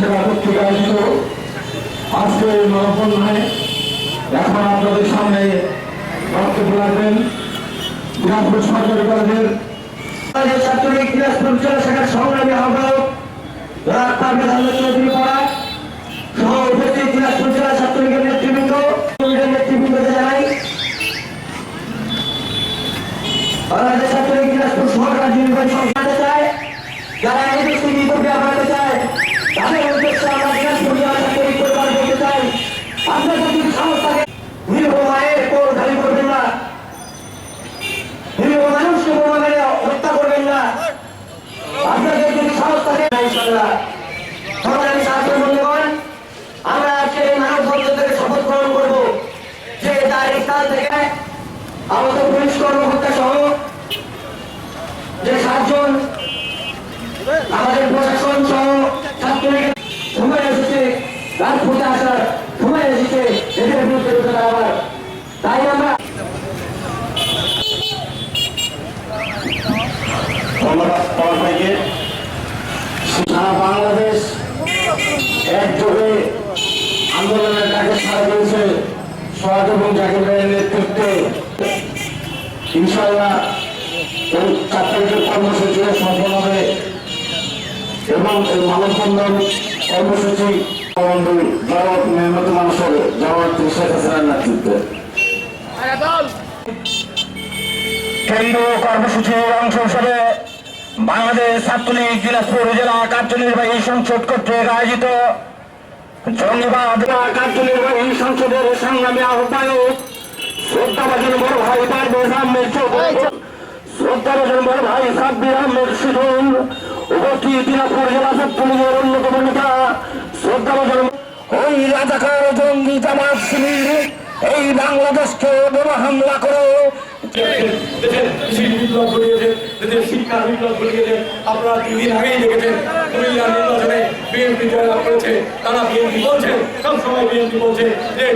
সেবা কর্তৃক আয়োজিত আজকে এই মানববন্ধনে এখন আপনাদের সামনে বক্তব্য রাখবেন দিনাজপুর সরকারি কলেজের ছাত্রলীগ দিনাজপুর জেলা শাখার সংগ্রামী আহ্বায়ক চৌধুরী পড়া সহ উপস্থিত দিনাজপুর জেলা ছাত্রলীগের নেতৃবৃন্দকে জানাই বাংলাদেশ ছাত্রলীগ দিনাজপুর সরকার নির্বাচন সংক্রান্ত চায় যারা এদেশকে ইউরোপিয়া বানাতে চায় তাদের উদ্দেশ্যে আমরা দিনাজপুর জেলা ছাত্রলীগ পরিবার বলতে চাই আপনার যদি সাহস থাকে নিরীহ মায়ের কোল খালি করবেন না, নিরীহ মানুষকে বোমা মেরে হত্যা করবেন না। আপনাদের যদি সাহস থাকে ইনশাআল্লাহ সরকারি ছাত্র মূল্যবান আমরা আজকে এই মানববন্ধন থেকে শপথ গ্রহণ করবো যে তারিখ কাল থেকে আহত পুলিশ কর্মকর্তা সহ যে 7 জন আমাদের প্রশাসন সহ ছাত্রলীগের সময় এসেছে রাজপথে আসার সময় এসেছে এদের বিরুদ্ধে রুখে দাঁড়াবার। তাই আমরা ধন্যবাদ পাওয়ার ভাইকে। সারা বাংলাদেশ একযোগে আন্দোলনের ডাকে সাড়া দিয়েছে সোহাগ এবং জাকির ভাইয়ের নেতৃত্বে। ইনশাআল্লাহ এই ছাত্রলীগের কর্মসূচি সফল হবে এবং এই মানববন্ধন কর্মসূচি জগৎ মেহনত মানুষের জগৎ শেখ হাসিনার নেতৃত্বে কেন্দ্রীয় কর্মসূচির অংশ হিসেবে বাংলাদেশ ছাত্রলীগ দিনাজপুর জেলা কার্যনির্বাহী সংসদ কর্তৃক আয়োজিত জঙ্গিবাদ কার্যনির্বাহী সংসদের সংগ্রামী আহ্বায়ক শ্রদ্ধাভাজন বড় ভাই পারভেজ আহমেদ চৌধুরী, শ্রদ্ধাভাজন বড় ভাই সাব্বির আহমেদ সিধুল, উপস্থিত দিনাজপুর জেলা ছাত্রলীগের অন্যতম নেতা শ্রদ্ধাভাজন ওই রাজাকার জঙ্গি জামাত শিবির এই বাংলাদেশকে বোমা হামলা করে বিপ্লব ঘটিয়েছে, দেশের শিক্ষার বিপ্লব ঘটিয়েছে। আপনারা 3 দিন আগেই দেখেছেন কুমিল্লা নির্বাচনে বিএনপি জয়লাভ করেছে। তারা বিএনপি বলছে, সবসময় বিএনপি বলছে যে